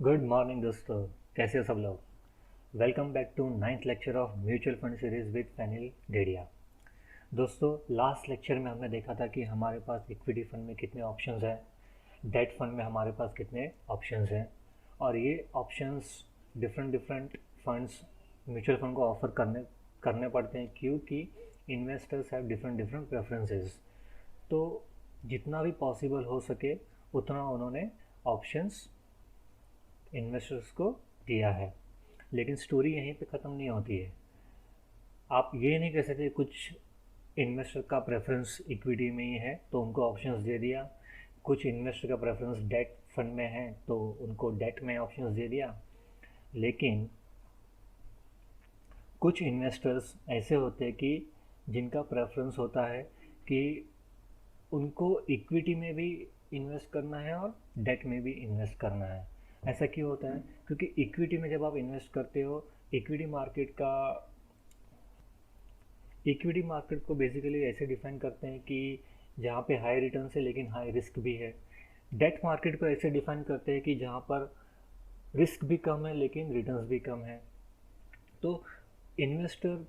Good morning दोस्तों, कैसे हो सब लोग। Welcome back to ninth lecture of mutual fund series with Fenil Dedhia. दोस्तों, लास्ट लेक्चर में हमने देखा था कि हमारे पास इक्विटी फंड में कितने ऑप्शंस हैं, डेट फंड में हमारे पास कितने ऑप्शंस हैं, और ये options different different funds mutual fund को ऑफर करने करने पड़ते हैं क्योंकि investors have different different preferences. तो जितना भी पॉसिबल हो सके उतना उन्होंने ऑप्शंस इन्वेस्टर्स को दिया है। लेकिन स्टोरी यहीं पे ख़त्म नहीं होती है। आप ये नहीं कह सकते कुछ इन्वेस्टर का प्रेफरेंस इक्विटी में ही है तो उनको ऑप्शंस दे दिया, कुछ इन्वेस्टर का प्रेफरेंस डेट फंड में है तो उनको डेट में ऑप्शंस दे दिया। लेकिन कुछ इन्वेस्टर्स ऐसे होते हैं कि जिनका प्रेफरेंस होता है कि उनको इक्विटी में भी इन्वेस्ट करना है और डेट में भी इन्वेस्ट करना है। ऐसा क्यों होता है? क्योंकि इक्विटी में जब आप इन्वेस्ट करते हो, इक्विटी मार्केट का इक्विटी मार्केट को बेसिकली ऐसे डिफाइन करते हैं कि जहाँ पे हाई रिटर्न है लेकिन हाई रिस्क भी है। डेट मार्केट को ऐसे डिफाइन करते हैं कि जहाँ पर रिस्क भी कम है लेकिन रिटर्न्स भी कम है। तो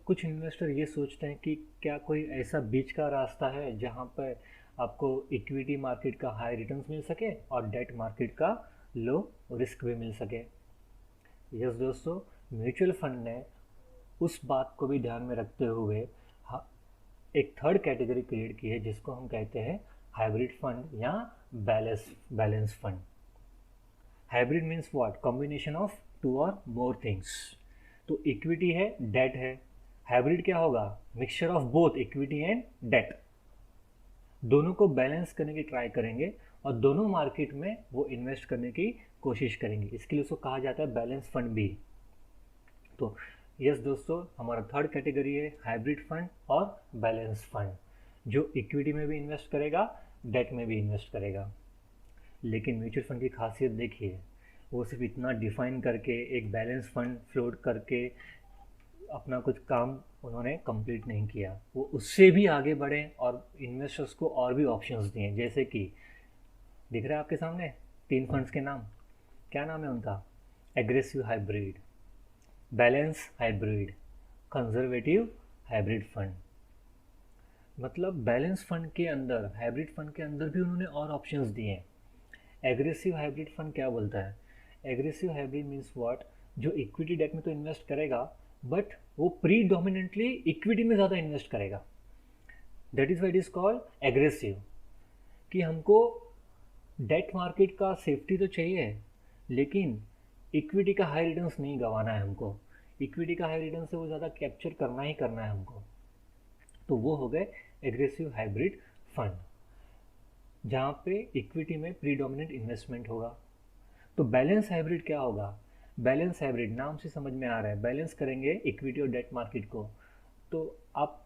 कुछ इन्वेस्टर ये सोचते हैं कि क्या कोई ऐसा बीच का रास्ता है जहाँ पर आपको इक्विटी मार्केट का हाई रिटर्न्स मिल सके और डेट मार्केट का लो रिस्क भी मिल सके। यस दोस्तों, म्यूचुअल फंड ने उस बात को भी ध्यान में रखते हुए एक थर्ड कैटेगरी क्रिएट की है जिसको हम कहते हैं हाइब्रिड फंड या balance fund. Hybrid means what? Combination of two और मोर थिंग्स। तो इक्विटी है, डेट है। हाइब्रिड क्या होगा? Mixture of both equity and debt. दोनों को बैलेंस करने की ट्राई करेंगे और दोनों मार्केट में वो इन्वेस्ट करने की कोशिश करेंगे। इसके लिए उसको कहा जाता है बैलेंस फंड भी। तो यस दोस्तों, हमारा थर्ड कैटेगरी है हाइब्रिड फंड और बैलेंस फंड, जो इक्विटी में भी इन्वेस्ट करेगा, डेट में भी इन्वेस्ट करेगा। लेकिन म्यूचुअल फंड की खासियत देखिए, वो सिर्फ इतना डिफाइन करके एक बैलेंस फंड फ्लोट करके अपना कुछ काम उन्होंने कंप्लीट नहीं किया। वो उससे भी आगे बढ़े और इन्वेस्टर्स को और भी ऑप्शंस दिए। जैसे कि दिख रहा है आपके सामने 3 फंड्स के नाम। क्या नाम है उनका? Aggressive hybrid, balance hybrid, conservative hybrid fund. मतलब बैलेंस फंड के अंदर, हाइब्रिड फंड के अंदर भी उन्होंने और ऑप्शंस दिए हैं। एग्रेसिव हाइब्रिड फंड क्या बोलता है? Aggressive hybrid means what? जो इक्विटी डेट में तो इन्वेस्ट करेगा बट वो प्रीडोमिनेंटली इक्विटी में ज़्यादा इन्वेस्ट करेगा। That is why it is called aggressive. कि हमको डेट मार्केट का सेफ्टी तो चाहिए लेकिन इक्विटी का हाई रिटर्न्स नहीं गंवाना है हमको। इक्विटी का हाई रिटर्न से वो ज़्यादा कैप्चर करना ही करना है हमको। तो वो हो गए एग्रेसिव हाइब्रिड फंड, जहाँ पे इक्विटी में प्रीडोमिनेंट इन्वेस्टमेंट होगा। तो बैलेंस हाइब्रिड क्या होगा? बैलेंस हाइब्रिड नाम से समझ में आ रहा है, बैलेंस करेंगे इक्विटी और डेट मार्केट को। तो आप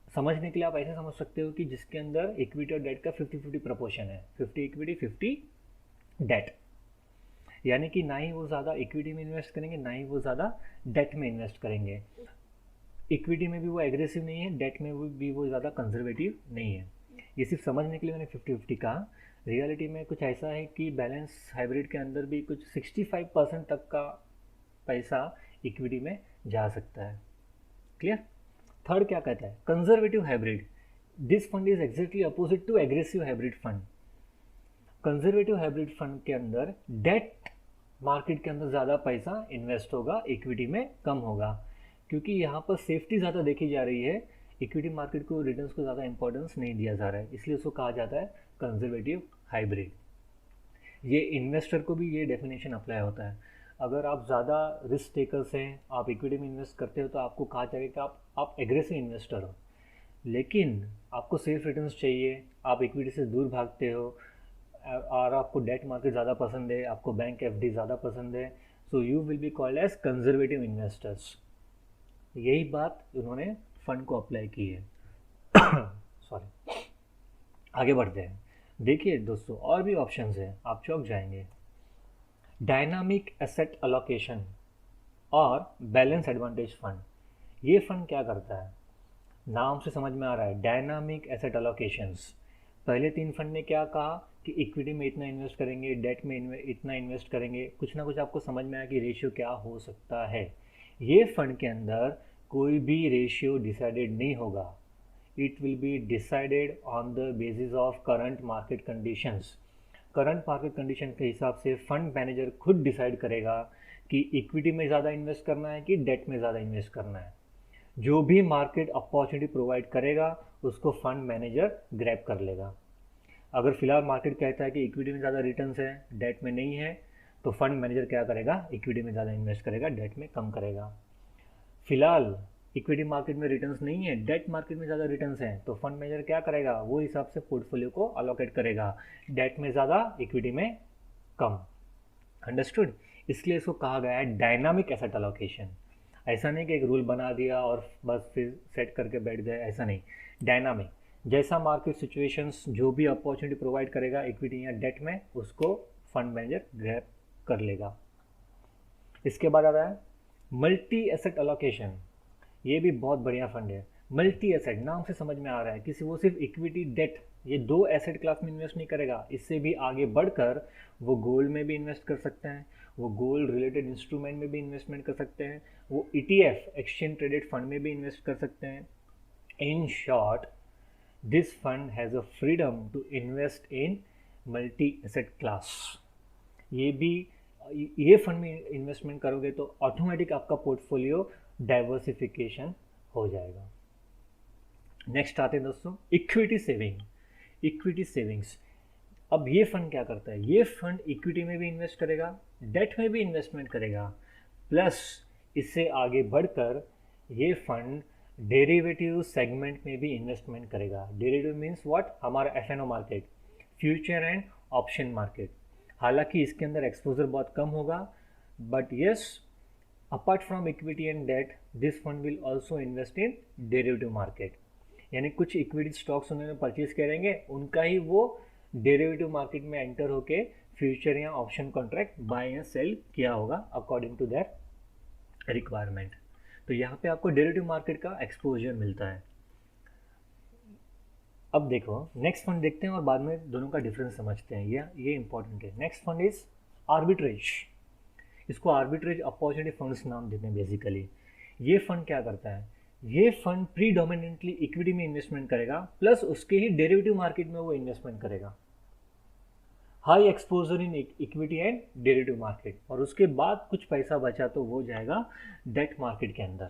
समझने के लिए आप ऐसे समझ सकते हो कि जिसके अंदर इक्विटी और डेट का 50-50 प्रपोर्शन है, 50 इक्विटी 50 डेट। यानी कि ना ही वो ज़्यादा इक्विटी में इन्वेस्ट करेंगे ना ही वो ज़्यादा डेट में इन्वेस्ट करेंगे। इक्विटी में भी वो एग्रेसिव नहीं है, डेट में भी वो ज़्यादा कंजर्वेटिव नहीं है। ये सिर्फ समझने के लिए मैंने 50-50 कहा। रियलिटी में कुछ ऐसा है कि बैलेंस हाइब्रिड के अंदर भी कुछ 65% तक का पैसा इक्विटी में जा सकता है। क्लियर? थर्ड क्या कहता है? Conservative hybrid. This fund is exactly opposite to aggressive hybrid fund. Conservative hybrid fund के अंदर डेट मार्केट के अंदर ज़्यादा पैसा इन्वेस्ट होगा, इक्विटी में कम होगा, क्योंकि यहाँ पर सेफ्टी ज़्यादा देखी जा रही है। इक्विटी मार्केट को, रिटर्न्स को ज़्यादा इंपॉर्टेंस नहीं दिया जा रहा है, इसलिए उसको कहा जाता है कंजर्वेटिव हाइब्रिड। ये इन्वेस्टर को भी ये डेफिनेशन अप्लाई होता है। अगर आप ज़्यादा रिस्क टेकर्स हैं, आप इक्विटी में इन्वेस्ट करते हो तो आपको कहा जाएगा कि आप एग्रेसिव इन्वेस्टर हो। लेकिन आपको सेफ रिटर्न्स चाहिए, आप इक्विटी से दूर भागते हो और आपको डेट मार्केट ज़्यादा पसंद है, आपको बैंक एफडी ज़्यादा पसंद है, so you will be called as conservative investors. यही बात उन्होंने फंड को अप्लाई की है। सॉरी, आगे बढ़ते हैं। देखिए दोस्तों, और भी ऑप्शंस हैं, आप चौंक जाएंगे। डायनामिक एसेट अलोकेशन और बैलेंस एडवांटेज फंड। ये फंड क्या करता है? नाम से समझ में आ रहा है, डायनामिक एसेट अलोकेशंस। पहले 3 फंड ने क्या कहा कि इक्विटी में इतना इन्वेस्ट करेंगे, डेट में इतना इन्वेस्ट करेंगे, कुछ ना कुछ आपको समझ में आया कि रेशियो क्या हो सकता है। ये फंड के अंदर कोई भी रेशियो डिसाइडेड नहीं होगा, it will be decided on the basis of current market conditions. Current market condition के हिसाब से फंड मैनेजर खुद डिसाइड करेगा कि इक्विटी में ज़्यादा इन्वेस्ट करना है कि डेट में ज़्यादा इन्वेस्ट करना है। जो भी मार्केट अपॉर्चुनिटी प्रोवाइड करेगा उसको फंड मैनेजर ग्रैब कर लेगा। अगर फिलहाल मार्केट कहता है कि इक्विटी में ज़्यादा रिटर्न्स है, डेट में नहीं है, तो फंड मैनेजर क्या करेगा, इक्विटी में ज़्यादा इन्वेस्ट करेगा, डेट में कम करेगा। फिलहाल इक्विटी मार्केट में रिटर्न्स नहीं है, डेट मार्केट में ज़्यादा रिटर्न्स हैं, तो फंड मैनेजर क्या करेगा, वो हिसाब से पोर्टफोलियो को अलोकेट करेगा, डेट में ज़्यादा, इक्विटी में कम। अंडरस्टूड। इसलिए इसको कहा गया है डायनामिक एसेट अलोकेशन। ऐसा नहीं कि एक रूल बना दिया और बस फिर सेट करके बैठ गए, ऐसा नहीं। डायनामिक, जैसा मार्केट सिचुएशंस जो भी अपॉर्चुनिटी प्रोवाइड करेगा इक्विटी या डेट में, उसको फंड मैनेजर ग्रैब कर लेगा। इसके बाद आ रहा है मल्टी एसेट अलोकेशन। ये भी बहुत बढ़िया फंड है। मल्टी एसेट, नाम से समझ में आ रहा है कि वो सिर्फ इक्विटी डेट ये दो एसेट क्लास में इन्वेस्ट नहीं करेगा, इससे भी आगे बढ़कर वो गोल्ड में भी इन्वेस्ट कर सकते हैं, वो गोल्ड रिलेटेड इंस्ट्रूमेंट में भी इन्वेस्टमेंट कर सकते हैं, वो ETF एक्सचेंज ट्रेडेड फंड में भी इन्वेस्ट कर सकते हैं। In short, this fund has a freedom to invest in multi asset class. ये फंड में इन्वेस्टमेंट करोगे तो ऑटोमेटिक आपका पोर्टफोलियो डाइवर्सिफिकेशन हो जाएगा। नेक्स्ट आते हैं दोस्तों इक्विटी सेविंग। इक्विटी सेविंग्स, अब ये फंड क्या करता है, ये फंड इक्विटी में भी इन्वेस्ट करेगा, डेट में भी इन्वेस्टमेंट करेगा, प्लस इससे आगे बढ़कर ये फंड डेरिवेटिव सेगमेंट में भी इन्वेस्टमेंट करेगा। डेरिवेटिव मीन्स व्हाट, हमारा FNO market, future and option market. हालांकि इसके अंदर एक्सपोजर बहुत कम होगा, but yes, apart from equity and debt this fund will also invest in derivative market. यानी कुछ इक्विटी स्टॉक्स उन्होंने परचेज करेंगे, उनका ही वो डेरिवेटिव मार्केट में एंटर होके फ्यूचर या ऑप्शन कॉन्ट्रैक्ट बाय या सेल किया होगा अकॉर्डिंग टू देयर रिक्वायरमेंट। तो यहाँ पे आपको डेरिवेटिव मार्केट का एक्सपोजर मिलता है। अब देखो नेक्स्ट फंड देखते हैं और बाद में दोनों का डिफरेंस समझते हैं, ये इंपॉर्टेंट है। Next fund is arbitrage. इसको आर्बिट्रेज अपॉर्चुनिटी फंड्स नाम देते हैं बेसिकली। ये फंड क्या करता है, ये फंड प्रीडोमिनेंटली इक्विटी में इन्वेस्टमेंट करेगा, प्लस उसके ही डेरिवेटिव मार्केट में वो इन्वेस्टमेंट करेगा। High exposure in equity and derivative market, और उसके बाद कुछ पैसा बचा तो वो जाएगा डेट मार्केट के अंदर।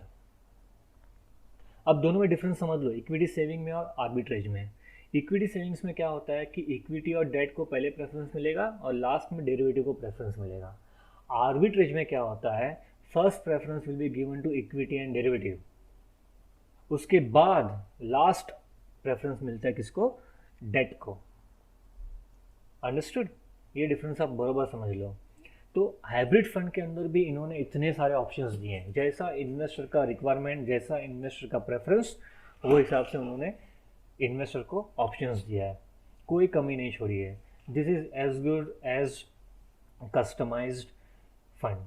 अब दोनों में डिफरेंस समझ लो, इक्विटी सेविंग में और आर्बिट्रेज में। इक्विटी सेविंग्स में क्या होता है कि इक्विटी और डेट को पहले प्रेफरेंस मिलेगा और लास्ट में डेरिवेटिव को प्रेफरेंस मिलेगा। आर्बिट्रेज में क्या होता है, first preference will be given to equity and derivative, उसके बाद लास्ट प्रेफरेंस मिलता है किसको, डेट को। अंडरस्टूड। ये डिफरेंस आप बरोबर समझ लो। तो हाइब्रिड फंड के अंदर भी इन्होंने इतने सारे ऑप्शंस दिए हैं, जैसा इन्वेस्टर का रिक्वायरमेंट, जैसा इन्वेस्टर का प्रेफरेंस, वो हिसाब से उन्होंने इन्वेस्टर को ऑप्शंस दिया है, कोई कमी नहीं छोड़ी है। This is as good as customised fund.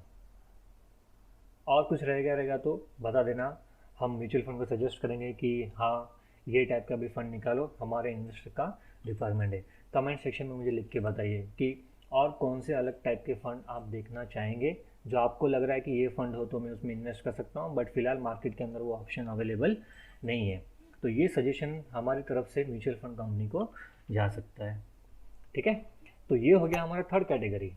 और कुछ रहेगा तो बता देना, हम म्यूचुअल फंड को सजेस्ट करेंगे कि हाँ ये टाइप का भी फंड निकालो, हमारे इन्वेस्टर का रिक्वायरमेंट है। कमेंट सेक्शन में मुझे लिख के बताइए कि और कौन से अलग टाइप के फ़ंड आप देखना चाहेंगे, जो आपको लग रहा है कि ये फ़ंड हो तो मैं उसमें इन्वेस्ट कर सकता हूँ, बट फिलहाल मार्केट के अंदर वो ऑप्शन अवेलेबल नहीं है। तो ये सजेशन हमारी तरफ से म्यूचुअल फंड कंपनी को जा सकता है। ठीक है, तो ये हो गया हमारा थर्ड कैटेगरी।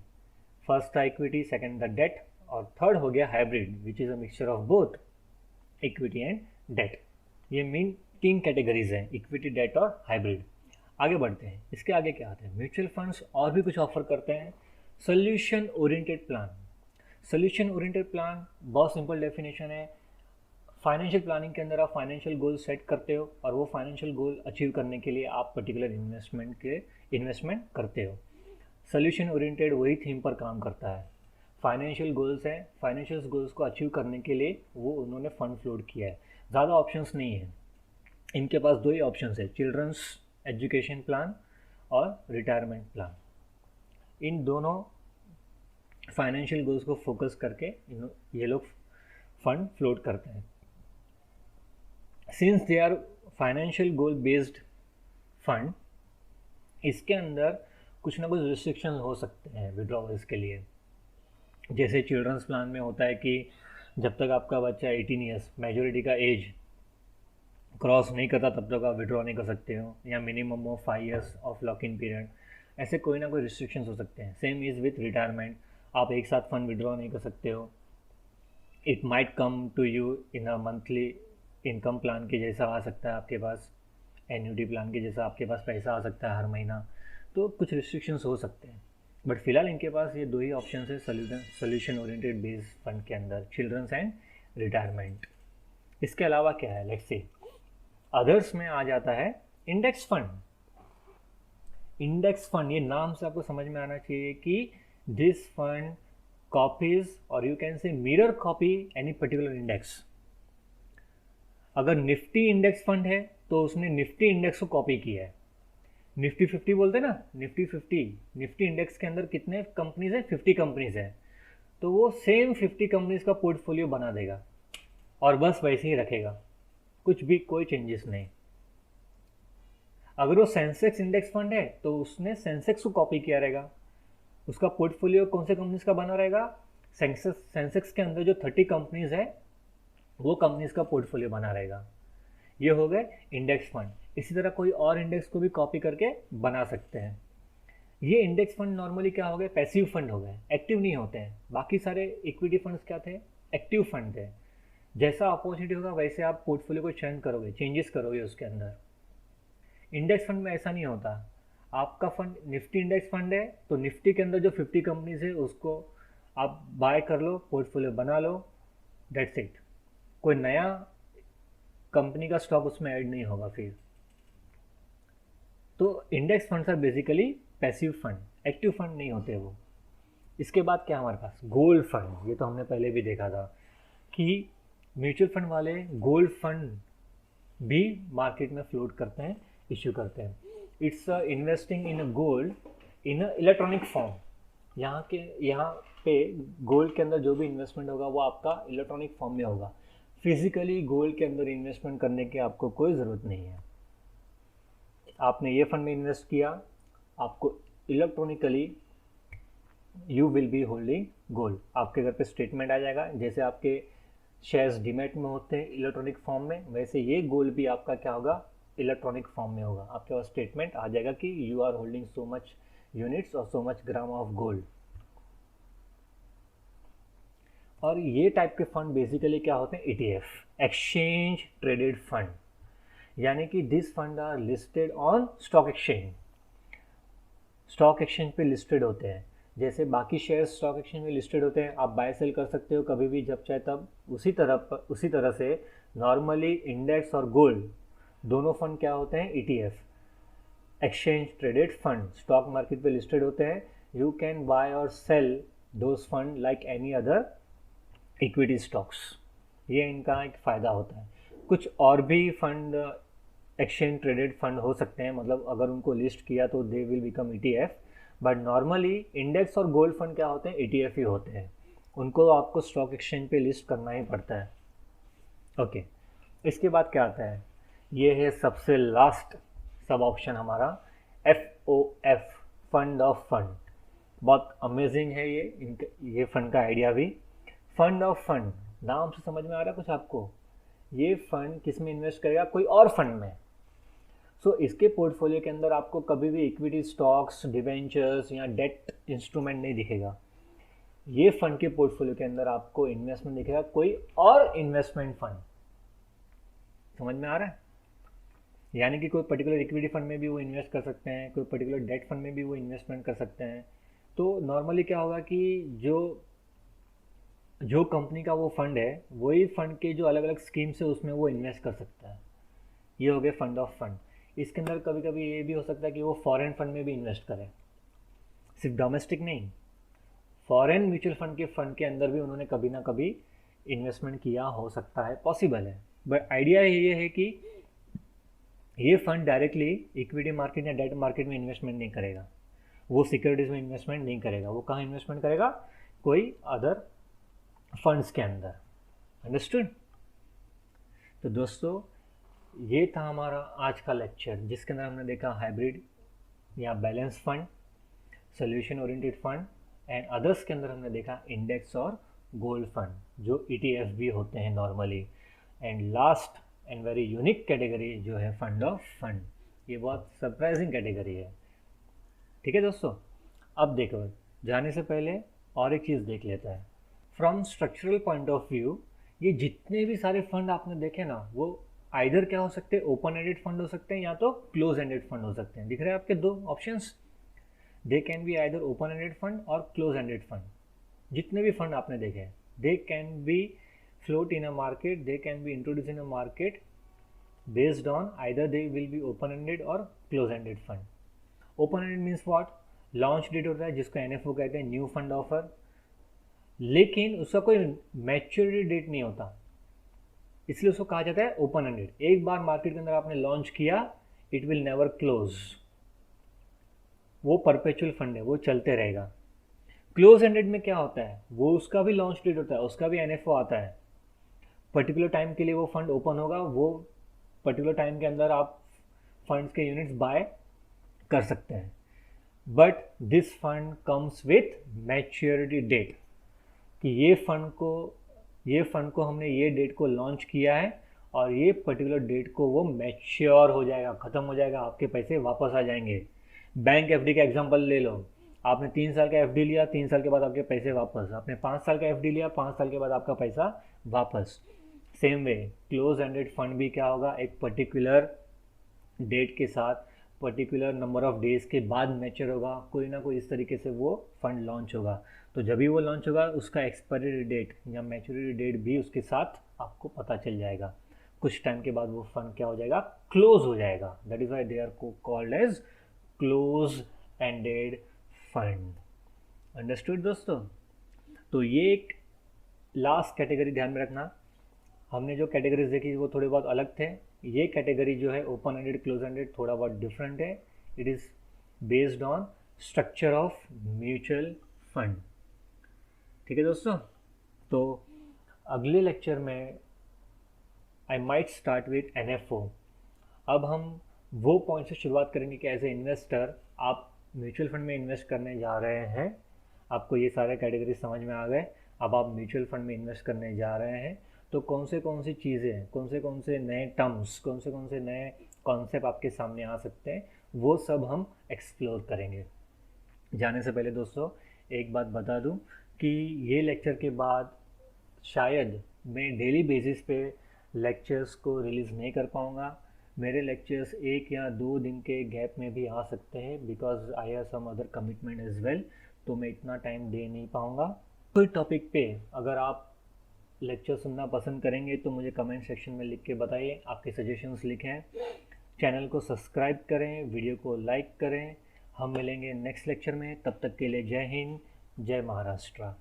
फर्स्ट था इक्विटी, सेकेंड था डेट, और थर्ड हो गया hybrid which is a mixture of both equity and debt. ये मेन 3 कैटेगरीज हैं, इक्विटी, डेट और हाइब्रिड। आगे बढ़ते हैं, इसके आगे क्या आते हैं, म्यूचुअल फंड्स और भी कुछ ऑफर करते हैं। Solution oriented plan. Solution oriented plan बहुत सिंपल डेफिनेशन है, फाइनेंशियल प्लानिंग के अंदर आप फाइनेंशियल गोल सेट करते हो और वो फाइनेंशियल गोल अचीव करने के लिए आप पर्टिकुलर इन्वेस्टमेंट करते हो। सोल्यूशन ओरिएंटेड वही थीम पर काम करता है। फाइनेंशियल गोल्स हैं, फाइनेंशियल गोल्स को अचीव करने के लिए वो उन्होंने फंड फ्लोट किया है। ज़्यादा ऑप्शंस नहीं है इनके पास, 2 ही ऑप्शंस है, चिल्ड्रंस एजुकेशन प्लान और रिटायरमेंट प्लान। इन दोनों फाइनेंशियल गोल्स को फोकस करके ये लोग फंड फ्लोट करते हैं। Since they are financial goal based fund, इसके अंदर कुछ ना कुछ रिस्ट्रिक्शन हो सकते हैं विड्रॉवल्स के लिए। जैसे चिल्ड्रंस प्लान में होता है कि जब तक आपका बच्चा 18 ईयर्स मेजोरिटी का एज क्रॉस नहीं करता तब तक आप विड्रॉ नहीं कर सकते हो, या minimum of 5 years of lock in period. ऐसे कोई ना कोई रिस्ट्रिक्शंस हो सकते हैं। सेम इज़ विथ रिटायरमेंट, आप एक साथ फंड विड्रॉ नहीं कर सकते हो। It might come to you in a monthly income plan के जैसा आ सकता है आपके पास, एन्यूटी प्लान के जैसा आपके पास पैसा आ सकता है हर महीना। तो कुछ रिस्ट्रिक्शंस हो सकते हैं, बट फिलहाल इनके पास ये दो ही ऑप्शन है सोल्यूशन ओरिएंटेड बेस्ड फंड के अंदर, चिल्ड्रंस एंड रिटायरमेंट। इसके अलावा क्या है, लेट्स सी अदर्स में आ जाता है इंडेक्स फंड। इंडेक्स फंड, ये नाम से आपको समझ में आना चाहिए कि दिस फंड कॉपीज और you can say mirror copy any particular index. अगर निफ्टी इंडेक्स फंड है तो उसने निफ्टी इंडेक्स को कॉपी किया है। निफ्टी 50 बोलते हैं ना, निफ्टी 50, निफ्टी इंडेक्स के अंदर कितने कंपनीज है, 50 कंपनीज है, तो वो सेम 50 कंपनीज का पोर्टफोलियो बना देगा और बस वैसे ही रखेगा, कुछ भी कोई चेंजेस नहीं। अगर वो सेंसेक्स इंडेक्स फंड है तो उसने सेंसेक्स को कॉपी किया रहेगा, उसका पोर्टफोलियो कौन से कंपनीज का बना रहेगा, सेंसेक्स के अंदर जो 30 कंपनीज है वो कंपनीज का पोर्टफोलियो बना रहेगा। ये हो गए इंडेक्स फंड। इसी तरह कोई और इंडेक्स को भी कॉपी करके बना सकते हैं। ये इंडेक्स फंड नॉर्मली क्या हो गए, पैसिव फंड हो गए, एक्टिव नहीं होते हैं। बाकी सारे इक्विटी फंड्स क्या थे, एक्टिव फंड थे। जैसा अपॉर्चुनिटी होगा वैसे आप पोर्टफोलियो को चेंज करोगे, चेंजेस करोगे उसके अंदर। इंडेक्स फंड में ऐसा नहीं होता। आपका फंड निफ्टी इंडेक्स फंड है तो निफ्टी के अंदर जो 50 कंपनीज है उसको आप बाय कर लो, पोर्टफोलियो बना लो, दैट्स इट। कोई नया कंपनी का स्टॉक उसमें ऐड नहीं होगा फिर। तो index funds are basically passive fund, active fund नहीं होते वो। इसके बाद क्या हमारे पास, गोल्ड फंड। ये तो हमने पहले भी देखा था कि म्यूचुअल फंड वाले गोल्ड फंड भी मार्केट में फ्लोट करते हैं, इश्यू करते हैं। It's investing in a gold in a electronic form. यहाँ पे गोल्ड के अंदर जो भी इन्वेस्टमेंट होगा वो आपका इलेक्ट्रॉनिक फॉर्म में होगा। फिजिकली गोल्ड के अंदर इन्वेस्टमेंट करने की आपको कोई ज़रूरत नहीं है। आपने ये फंड में इन्वेस्ट किया, आपको electronically you will be holding gold. आपके घर पे स्टेटमेंट आ जाएगा, जैसे आपके शेयर्स डीमैट में होते हैं इलेक्ट्रॉनिक फॉर्म में, वैसे ये गोल्ड भी आपका क्या होगा, इलेक्ट्रॉनिक फॉर्म में होगा। आपके पास स्टेटमेंट आ जाएगा कि you are holding so much units और so much gram of gold. और ये टाइप के फंड बेसिकली क्या होते हैं, ETF, एक्सचेंज ट्रेडेड फंड, यानी कि this fund are listed on stock exchange. Stock exchange पे लिस्टेड होते हैं, जैसे बाकी शेयर स्टॉक एक्सचेंज में लिस्टेड होते हैं, आप बाय सेल कर सकते हो कभी भी जब चाहे तब। उसी तरह से नॉर्मली इंडेक्स और गोल्ड दोनों फंड क्या होते हैं, ETF, exchange traded fund, stock market पे लिस्टेड होते हैं। यू कैन बाय और sell those fund like any other equity stocks. ये इनका एक फ़ायदा होता है। कुछ और भी फंड एक्सचेंज ट्रेडेड फंड हो सकते हैं, मतलब अगर उनको लिस्ट किया तो they will become ETF, but normally index और गोल्ड फंड क्या होते हैं, ETF ही होते हैं। उनको आपको स्टॉक एक्सचेंज पे लिस्ट करना ही पड़ता है। ओके, इसके बाद क्या आता है, ये है सबसे लास्ट सब ऑप्शन हमारा, FOF, फंड ऑफ फंड। बहुत अमेजिंग है ये फंड का आइडिया भी। फंड ऑफ फंड, नाम से समझ में आ रहा है कुछ आपको, ये फंड किस में इन्वेस्ट करेगा, कोई और फंड में। सो इसके पोर्टफोलियो के अंदर आपको कभी भी इक्विटी स्टॉक्स, डिवेंचर्स या डेट इंस्ट्रूमेंट नहीं दिखेगा। ये फंड के पोर्टफोलियो के अंदर आपको इन्वेस्टमेंट दिखेगा कोई और इन्वेस्टमेंट फंड। समझ में आ रहा है, यानी कि कोई पर्टिकुलर इक्विटी फंड में भी वो इन्वेस्ट कर सकते हैं, कोई पर्टिकुलर डेट फंड में भी वो इन्वेस्टमेंट कर सकते हैं। तो नॉर्मली क्या होगा कि जो कंपनी का वो फंड है वही फंड के जो अलग अलग स्कीम्स है उसमें वो इन्वेस्ट कर सकता है। ये हो गया फंड ऑफ फंड। इसके अंदर कभी कभी ये भी हो सकता है कि वो फॉरेन फंड में भी इन्वेस्ट करें, सिर्फ डोमेस्टिक नहीं, फॉरेन म्यूचुअल फंड के अंदर भी उन्होंने कभी ना कभी इन्वेस्टमेंट किया हो सकता है, पॉसिबल है। बट आइडिया ये है कि ये फंड डायरेक्टली इक्विटी मार्केट या डेट मार्केट में इन्वेस्टमेंट नहीं करेगा, वो सिक्योरिटीज़ में इन्वेस्टमेंट नहीं करेगा। वो कहाँ इन्वेस्टमेंट करेगा, कोई अदर फंड्स के अंदर। अंडरस्टूड। तो दोस्तों ये था हमारा आज का लेक्चर, जिसके अंदर हमने देखा हाइब्रिड या balance fund, solution oriented fund, and others के अंदर हमने देखा इंडेक्स और गोल्ड फंड जो ETF भी होते हैं normally. And last and very unique category जो है फंड ऑफ फंड, ये बहुत सरप्राइजिंग कैटेगरी है। ठीक है दोस्तों, अब देखो जाने से पहले और एक चीज़ देख लेता है। From structural point of view ये जितने भी सारे फंड आपने देखे ना, वो आइदर क्या हो सकते हैं, ओपन एंडेड फंड हो सकते हैं या तो क्लोज एंडेड फंड हो सकते हैं। दिख रहे हैं आपके दो options, they can be either open ended fund और क्लोज एंडेड फंड। जितने भी फंड आपने देखे हैं, they can be float in a market, they can be introduce in a market based on either they will be open ended और close ended fund. Open ended means what, launch date होता है जिसको NFO कहते हैं, new fund offer, लेकिन उसका कोई maturity date नहीं होता, इसलिए उसको कहा जाता है ओपन एंडेड। एक बार मार्केट के अंदर आपने लॉन्च किया, इट विल नेवर क्लोज, वो परपेचुअल फंड है, वो चलते रहेगा। क्लोज एंडेड में क्या होता है, वो उसका भी लॉन्च डेट होता है, उसका भी NFO आता है, पर्टिकुलर टाइम के लिए वो फंड ओपन होगा, वो पर्टिकुलर टाइम के अंदर आप फंड्स के यूनिट्स बाय कर सकते हैं। But this fund comes with maturity date, कि ये फंड को हमने ये डेट को लॉन्च किया है और ये पर्टिकुलर डेट को वो मैच्योर हो जाएगा, ख़त्म हो जाएगा, आपके पैसे वापस आ जाएंगे। बैंक FD का एग्जांपल ले लो, आपने 3 साल का FD लिया, 3 साल के बाद आपके पैसे वापस, आपने 5 साल का FD लिया, 5 साल के बाद आपका पैसा वापस। Same way close ended fund भी क्या होगा, एक पर्टिकुलर डेट के साथ पर्टिकुलर नंबर ऑफ डेज के बाद मैच्योर होगा, कोई ना कोई इस तरीके से वो फंड लॉन्च होगा। तो जब भी वो लॉन्च होगा उसका एक्सपायरी डेट या मैच्योरिटी डेट भी उसके साथ आपको पता चल जाएगा। कुछ टाइम के बाद वो फंड क्या हो जाएगा, क्लोज हो जाएगा। That is why they are called as close ended fund. Understood दोस्तों? तो ये एक लास्ट कैटेगरी ध्यान में रखना, हमने जो कैटेगरीज देखी वो थोड़े बहुत अलग थे। ये कैटेगरी जो है ओपन एंडेड क्लोज एंडेड थोड़ा बहुत डिफरेंट है। It is based on structure of mutual fund. ठीक है दोस्तों, तो अगले लेक्चर में I might start with NFO। अब हम वो पॉइंट से शुरुआत करेंगे कि एज ए इन्वेस्टर आप म्यूचुअल फंड में इन्वेस्ट करने जा रहे हैं, आपको ये सारे कैटेगरी समझ में आ गए, अब आप म्यूचुअल फंड में इन्वेस्ट करने जा रहे हैं, तो कौन सी चीज़ें, कौन से नए टर्म्स, कौन से नए कॉन्सेप्ट आपके सामने आ सकते हैं, वो सब हम एक्सप्लोर करेंगे। जाने से पहले दोस्तों एक बात बता दूं कि ये लेक्चर के बाद शायद मैं डेली बेसिस पे लेक्चर्स को रिलीज़ नहीं कर पाऊँगा। मेरे लेक्चर्स 1 या 2 दिन के गैप में भी आ सकते हैं, because I have some other commitment as well, तो मैं इतना टाइम दे नहीं पाऊँगा। कोई टॉपिक पे अगर आप लेक्चर सुनना पसंद करेंगे तो मुझे कमेंट सेक्शन में लिख के बताइए, आपके सजेशंस लिखें। चैनल को सब्सक्राइब करें, वीडियो को लाइक करें। हम मिलेंगे नेक्स्ट लेक्चर में, तब तक के लिए जय हिंद, जय महाराष्ट्र।